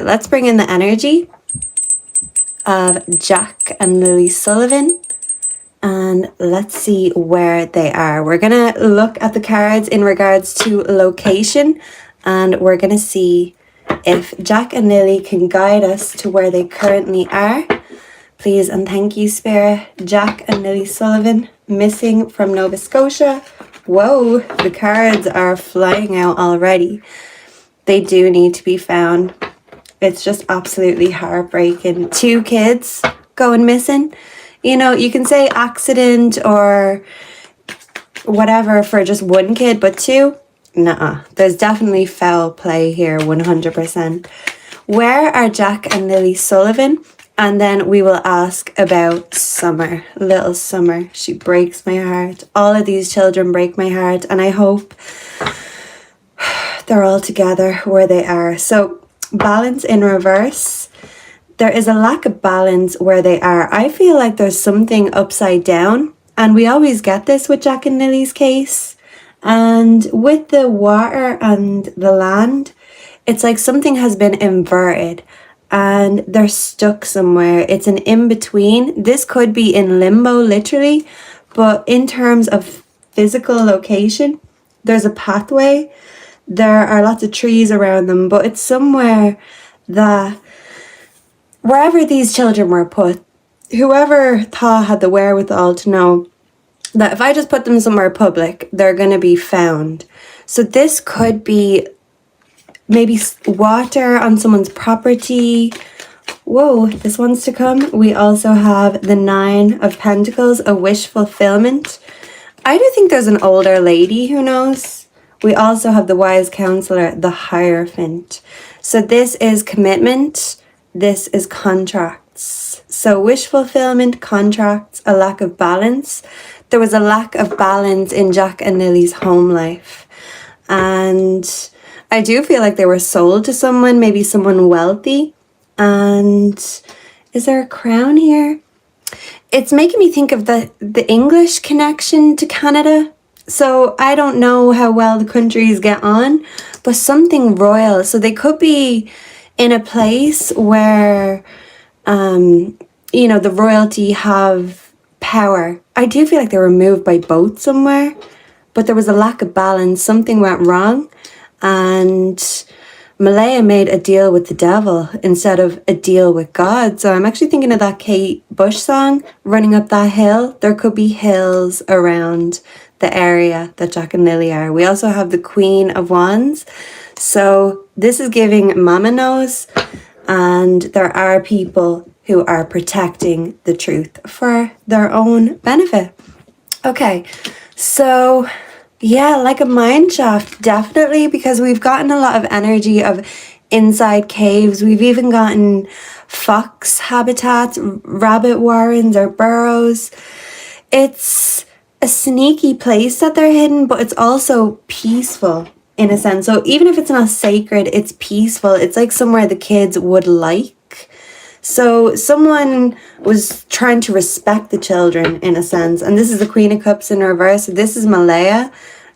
Let's bring in the energy of Jack and Lilly Sullivan. And let's see where they are. We're going to look at the cards in regards to location. And we're going to see if Jack and Lilly can guide us to where they currently are. Please and thank you, Spirit. Jack and Lilly Sullivan, missing from Nova Scotia. Whoa, the cards are flying out already. They do need to be found. It's just absolutely heartbreaking. 2 kids going missing. You know, you can say accident or whatever for just 1 kid, but 2? Nuh-uh. There's definitely foul play here, 100%. Where are Jack and Lilly Sullivan? And then we will ask about Summer, little Summer. She breaks my heart. All of these children break my heart. And I hope they're all together where they are. So balance in reverse. There is a lack of balance where they are. I feel like there's something upside down. And we always get this with Jack and Lilly's case. And with the water and the land, it's like something has been inverted. And they're stuck somewhere. It's an in-between. This could be in limbo, literally. But in terms of physical location, there's a pathway. There are lots of trees around them. But it's somewhere that, wherever these children were put, whoever thought had the wherewithal to know that if I just put them somewhere public, they're going to be found. So this could be maybe water on someone's property. Whoa, this one's to come. We also have the 9 of Pentacles, a wish fulfillment. I do think there's an older lady who knows. We also have the wise counselor, the Hierophant. So this is commitment. This is contracts. So wish fulfillment, contracts, a lack of balance. There was a lack of balance in Jack and Lilly's home life. And I do feel like they were sold to someone, maybe someone wealthy. And is there a crown here? It's making me think of the English connection to Canada. So I don't know how well the countries get on, but something royal. So they could be in a place where, you know, the royalty have power. I do feel like they were moved by boat somewhere, but there was a lack of balance. Something went wrong. And Malaya made a deal with the devil instead of a deal with God. So I'm actually thinking of that Kate Bush song, Running Up That Hill. There could be hills around the area that Jack and Lilly are. We also have the Queen of Wands. So this is giving Mama knows. And there are people who are protecting the truth for their own benefit. Okay, so yeah, like a mine shaft, definitely, because we've gotten a lot of energy of inside caves. We've even gotten fox habitats, rabbit warrens or burrows. It's a sneaky place that they're hidden, but it's also peaceful in a sense. So even if it's not sacred, it's peaceful. It's like somewhere the kids would like. So someone was trying to respect the children in a sense. And this is the Queen of Cups in reverse. This is Malaya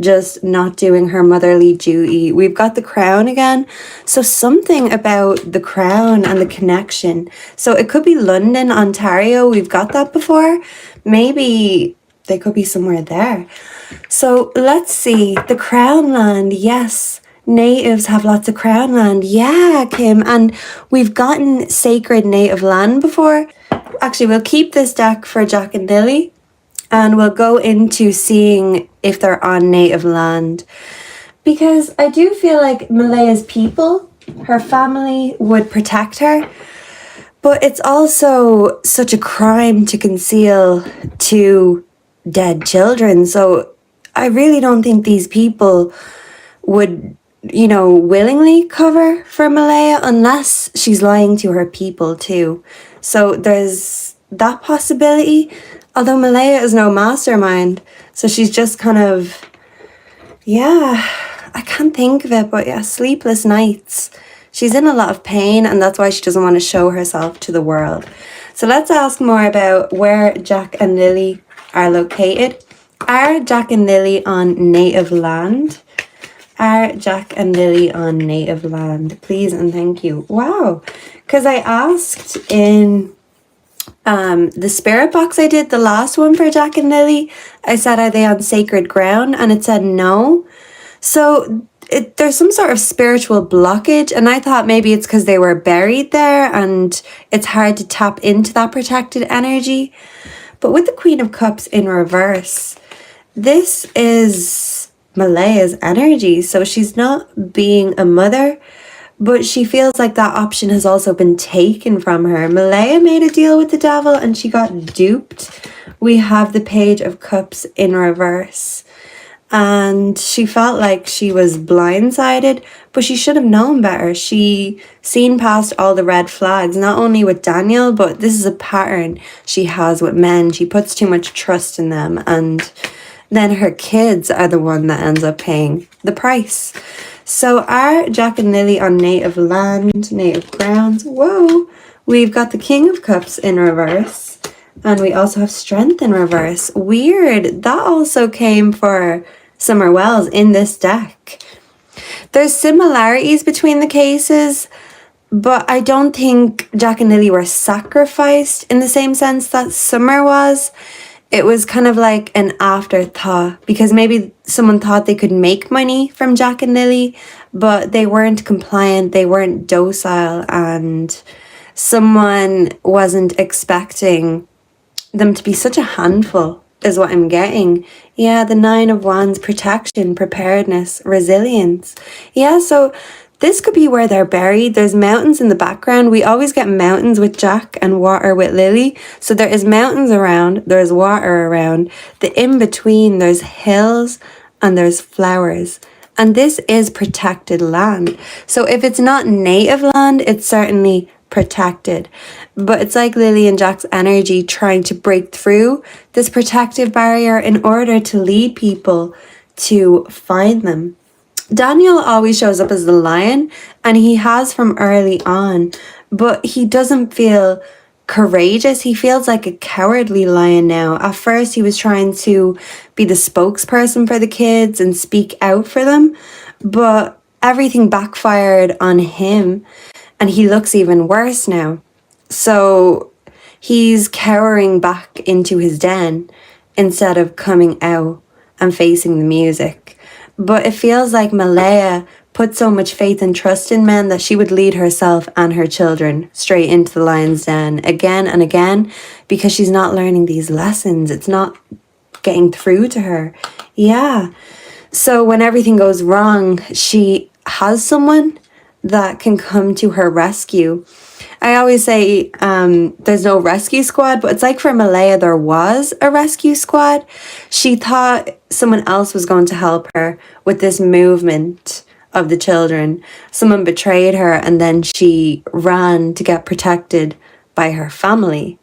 just not doing her motherly duty. We've got the crown again. So something about the crown and the connection. So it could be London, Ontario. We've got that before. Maybe they could be somewhere there. So let's see. The crown land. Yes. Natives have lots of crown land. Yeah, Kim. And we've gotten sacred native land before. Actually, we'll keep this deck for Jack and Lilly. And we'll go into seeing if they're on native land. Because I do feel like Malaya's people, her family, would protect her. But it's also such a crime to conceal 2 dead children. So I really don't think these people would, you know, willingly cover for Malaya unless she's lying to her people too. So there's that possibility. Although Malaya is no mastermind. So she's just kind of, yeah, I can't think of it, but yeah, sleepless nights. She's in a lot of pain and that's why she doesn't want to show herself to the world. So let's ask more about where Jack and Lilly are located. Are Jack and Lilly on native land? Are Jack and Lily on native land? Please and thank you. Wow. Because I asked in the spirit box I did, the last one for Jack and Lily, I said, are they on sacred ground? And it said no. So there's some sort of spiritual blockage, and I thought maybe it's because they were buried there and it's hard to tap into that protected energy. But with the Queen of Cups in reverse, this is Malaya's energy. So she's not being a mother, but she feels like that option has also been taken from her. Malaya made a deal with the devil and she got duped. We have the Page of Cups in reverse. And she felt like she was blindsided, but she should have known better. She seen past all the red flags, not only with Daniel, but this is a pattern she has with men. She puts too much trust in them, and then her kids are the one that ends up paying the price. So are Jack and Lily on native land, native grounds? Whoa! We've got the King of Cups in reverse. And we also have Strength in reverse. Weird. That also came for Summer Wells in this deck. There's similarities between the cases, but I don't think Jack and Lily were sacrificed in the same sense that Summer was. It was kind of like an afterthought, because maybe someone thought they could make money from Jack and Lily, but they weren't compliant, they weren't docile, and someone wasn't expecting them to be such a handful, is what I'm getting. Yeah, the Nine of Wands, protection, preparedness, resilience. Yeah, so this could be where they're buried. There's mountains in the background. We always get mountains with Jack and water with Lily. So there is mountains around, there's water around. The in-between, there's hills and there's flowers. And this is protected land. So if it's not native land, it's certainly protected. But it's like Lily and Jack's energy trying to break through this protective barrier in order to lead people to find them. Daniel always shows up as the lion, and he has from early on, but he doesn't feel courageous. He feels like a cowardly lion now. At first he was trying to be the spokesperson for the kids and speak out for them, but everything backfired on him. And he looks even worse now. So he's cowering back into his den instead of coming out and facing the music. But it feels like Malaya put so much faith and trust in men that she would lead herself and her children straight into the lion's den again and again, because she's not learning these lessons. It's not getting through to her. Yeah. So when everything goes wrong, she has someone that can come to her rescue. I always say there's no rescue squad, but it's like for Malaya there was a rescue squad. She thought someone else was going to help her with this movement of the children. Someone betrayed her and then she ran to get protected by her family.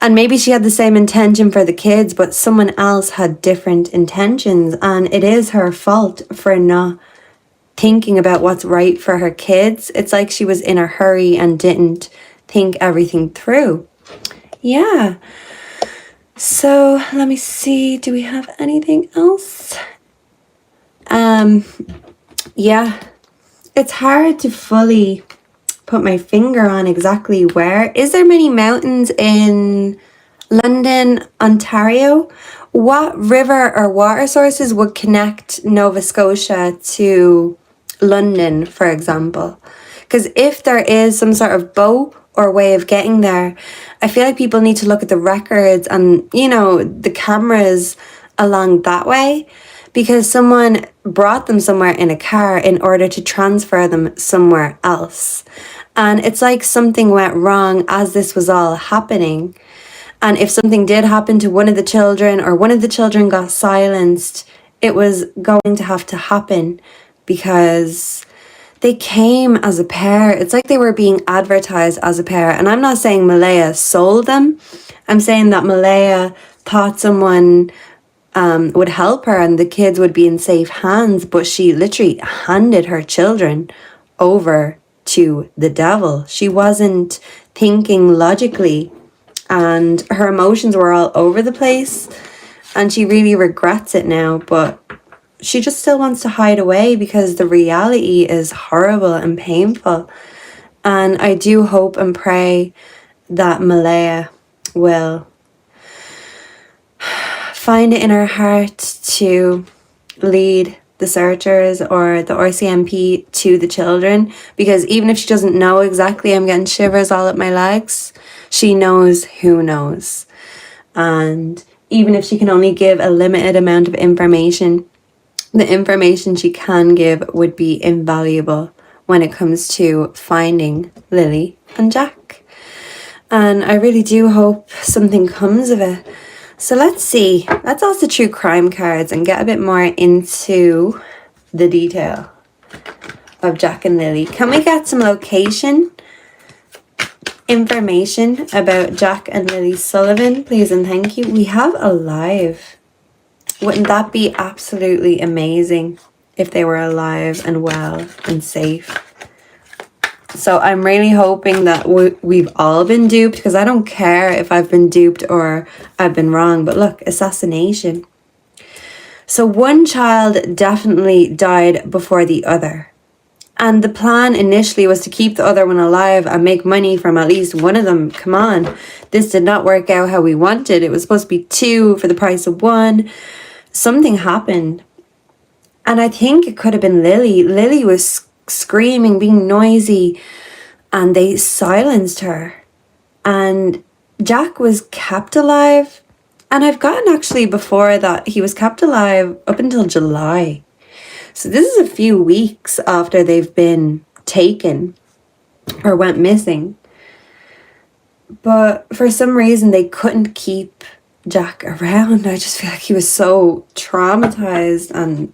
And maybe she had the same intention for the kids, but someone else had different intentions, and it is her fault for not thinking about what's right for her kids. It's like she was in a hurry and didn't think everything through. Yeah. So let me see. Do we have anything else? Yeah. It's hard to fully put my finger on exactly where. Is there many mountains in London, Ontario? What river or water sources would connect Nova Scotia to London, for example? Because if there is some sort of boat or way of getting there, I feel like people need to look at the records and, you know, the cameras along that way, because someone brought them somewhere in a car in order to transfer them somewhere else. And it's like something went wrong as this was all happening. And if something did happen to one of the children, or one of the children got silenced, it was going to have to happen, because they came as a pair. It's like they were being advertised as a pair. And I'm not saying Malaya sold them. I'm saying that Malaya thought someone would help her and the kids would be in safe hands, but she literally handed her children over to the devil. She wasn't thinking logically, and her emotions were all over the place, and she really regrets it now, but she just still wants to hide away because the reality is horrible and painful. And I do hope and pray that Malaya will find it in her heart to lead the searchers or the RCMP to the children, because even if she doesn't know exactly, I'm getting shivers all up my legs, she knows who knows. And even if she can only give a limited amount of information, the information she can give would be invaluable when it comes to finding Lilly and Jack. And I really do hope something comes of it. So let's see. Let's also true crime cards and get a bit more into the detail of Jack and Lilly. Can we get some location information about Jack and Lilly Sullivan, please and thank you? We have alive. Wouldn't that be absolutely amazing if they were alive and well and safe? So I'm really hoping that we've all been duped, because I don't care if I've been duped or I've been wrong. But look, assassination. So one child definitely died before the other. And the plan initially was to keep the other one alive and make money from at least one of them. Come on. This did not work out how we wanted. It was supposed to be 2 for the price of 1. Something happened. And I think it could have been Lilly. Lilly was screaming, being noisy, and they silenced her. And Jack was kept alive. And I've gotten actually before that he was kept alive up until July. So this is a few weeks after they've been taken or went missing. But for some reason they couldn't keep Jack around. I just feel like he was so traumatized. And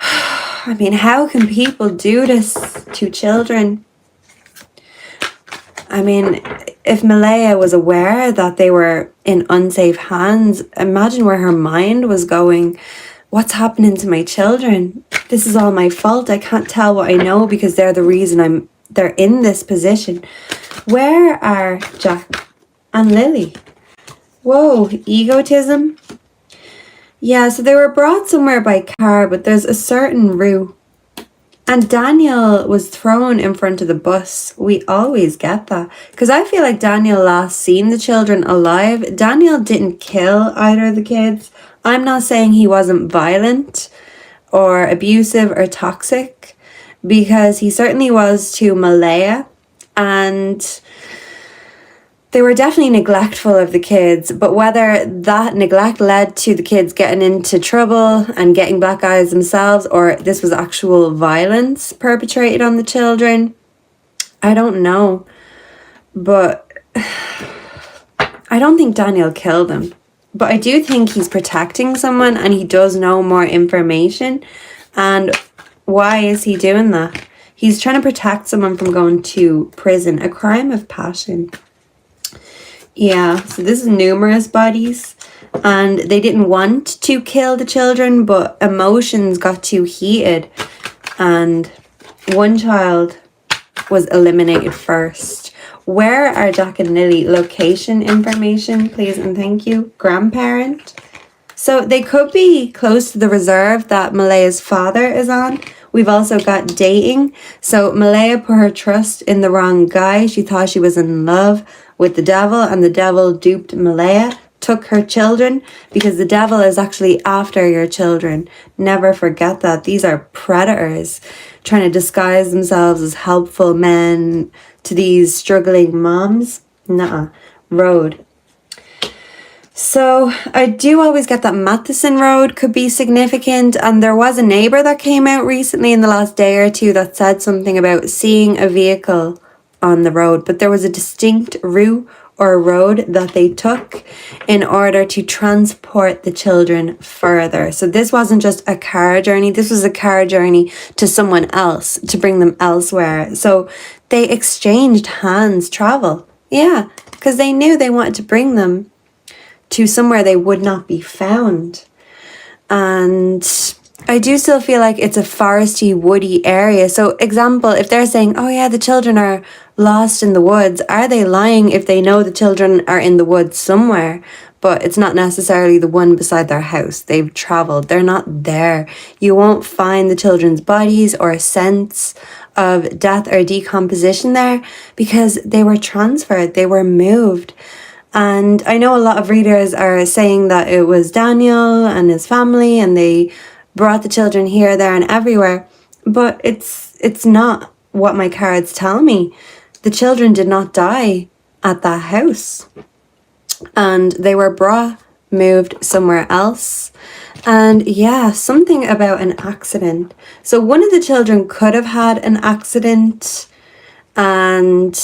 I mean, how can people do this to children? I mean, if Malaya was aware that they were in unsafe hands, imagine where her mind was going. What's happening to my children? This is all my fault. I can't tell what I know because they're the reason they're in this position. Where are Jack and Lilly? Whoa, egotism. Yeah, so they were brought somewhere by car, but there's a certain route. And Daniel was thrown in front of the bus. We always get that. Because I feel like Daniel last seen the children alive. Daniel didn't kill either of the kids. I'm not saying he wasn't violent or abusive or toxic, because he certainly was to Malaya. And they were definitely neglectful of the kids, but whether that neglect led to the kids getting into trouble and getting black eyes themselves, or this was actual violence perpetrated on the children, I don't know. But I don't think Daniel killed them. But I do think he's protecting someone and he does know more information. And why is he doing that? He's trying to protect someone from going to prison, a crime of passion. Yeah, so this is numerous bodies, and they didn't want to kill the children, but emotions got too heated, and one child was eliminated first. Where are Jack and Lilly? Location information, please and thank you. Grandparent. So they could be close to the reserve that Malaya's father is on. We've also got dating. So Malaya put her trust in the wrong guy. She thought she was in love with the devil, and the devil duped Malaya, took her children, because the devil is actually after your children. Never forget that. These are predators trying to disguise themselves as helpful men to these struggling moms. Road. So I do always get that Matheson Road could be significant, and there was a neighbour that came out recently in the last day or two that said something about seeing a vehicle on the road, but there was a distinct route or road that they took in order to transport the children further. So this wasn't just a car journey, this was a car journey to someone else to bring them elsewhere. So they exchanged hands travel. Yeah, because they knew they wanted to bring them to somewhere they would not be found. And I do still feel like it's a foresty, woody area. So example, if they're saying, oh yeah, the children are lost in the woods, are they lying if they know the children are in the woods somewhere? but it's not necessarily the one beside their house. They've traveled. They're not there. You won't find the children's bodies or scents of death or decomposition there because they were transferred. They were moved. And I know a lot of readers are saying that it was Daniel and his family and they brought the children here, there, and everywhere. But it's not what my cards tell me. The children did not die at that house. And they were moved somewhere else. And yeah, something about an accident. So one of the children could have had an accident and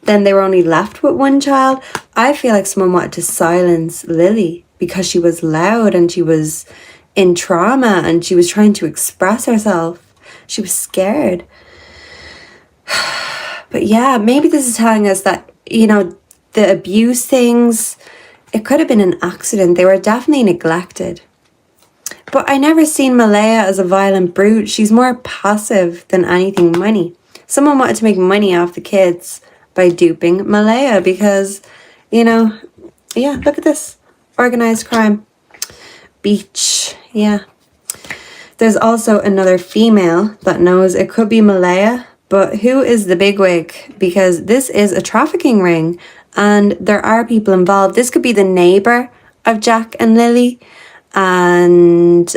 then they were only left with one child. I feel like someone wanted to silence Lilly because she was loud and she was in trauma and she was trying to express herself. She was scared. But yeah, maybe this is telling us that, you know, the abuse things, it could have been an accident. They were definitely neglected. But I never seen Malaya as a violent brute. She's more passive than anything money. Someone wanted to make money off the kids by duping Malaya because, you know, yeah, look at this. Organized crime. Beach. Yeah. There's also another female that knows it could be Malaya, but who is the bigwig? Because this is a trafficking ring and there are people involved. This could be the neighbor of Jack and Lilly. And,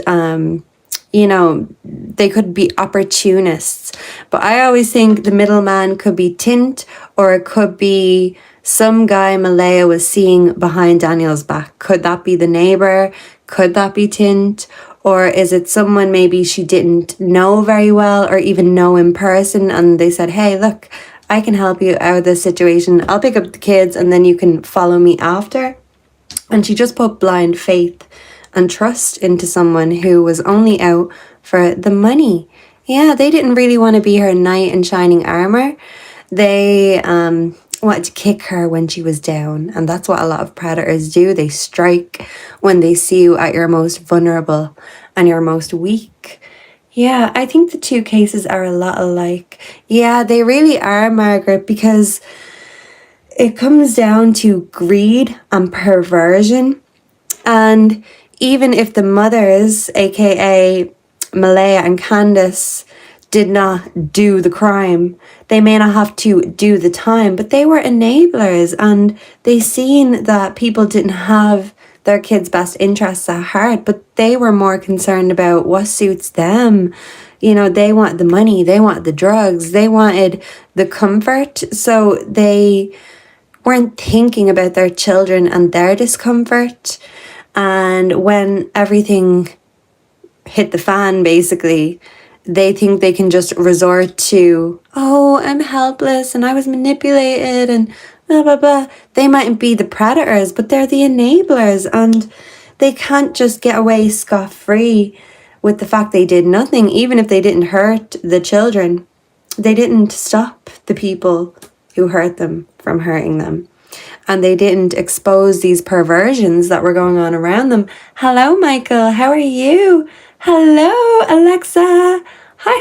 you know, they could be opportunists. But I always think the middleman could be Tint, or it could be some guy Malaya was seeing behind Daniel's back. Could that be the neighbor? Could that be Tint? Or is it someone maybe she didn't know very well or even know in person and they said, hey, look, I can help you out of this situation. I'll pick up the kids and then you can follow me after. And she just put blind faith and trust into someone who was only out for the money. Yeah, they didn't really want to be her knight in shining armor. They wanted to kick her when she was down. And that's what a lot of predators do. They strike when they see you at your most vulnerable and your most weak. Yeah, I think the two cases are a lot alike. Yeah, they really are, Margaret, because it comes down to greed and perversion. And even if the mothers, aka Malaya and Candace, did not do the crime, they may not have to do the time, but they were enablers and they seen that people didn't have their kids' best interests at heart, but they were more concerned about what suits them. You know, they wanted the money, they wanted the drugs, they wanted the comfort, so they weren't thinking about their children and their discomfort. And when everything hit the fan, basically, they think they can just resort to, oh, I'm helpless and I was manipulated and blah, blah, blah. They mightn't be the predators, but they're the enablers and they can't just get away scot-free with the fact they did nothing, even if they didn't hurt the children. They didn't stop the people who hurt them from hurting them. And they didn't expose these perversions that were going on around them. Hello, Michael. How are you? Hello, Alexa. Hi,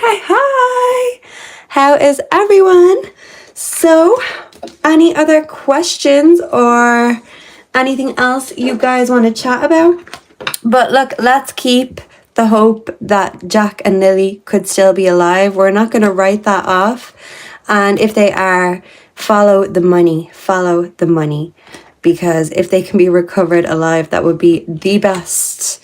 hi, hi. How is everyone? So, any other questions or anything else you guys want to chat about? But look, let's keep the hope that Jack and Lilly could still be alive. We're not going to write that off. And if they are, follow the money, because if they can be recovered alive, that would be the best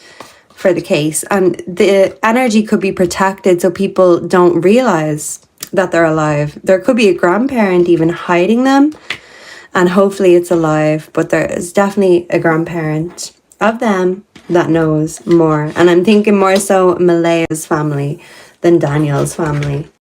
for the case. And the energy could be protected so people don't realize that they're alive. There could be a grandparent even hiding them, and hopefully it's alive, but there is definitely a grandparent of them that knows more. And I'm thinking more so Malaya's family than Daniel's family.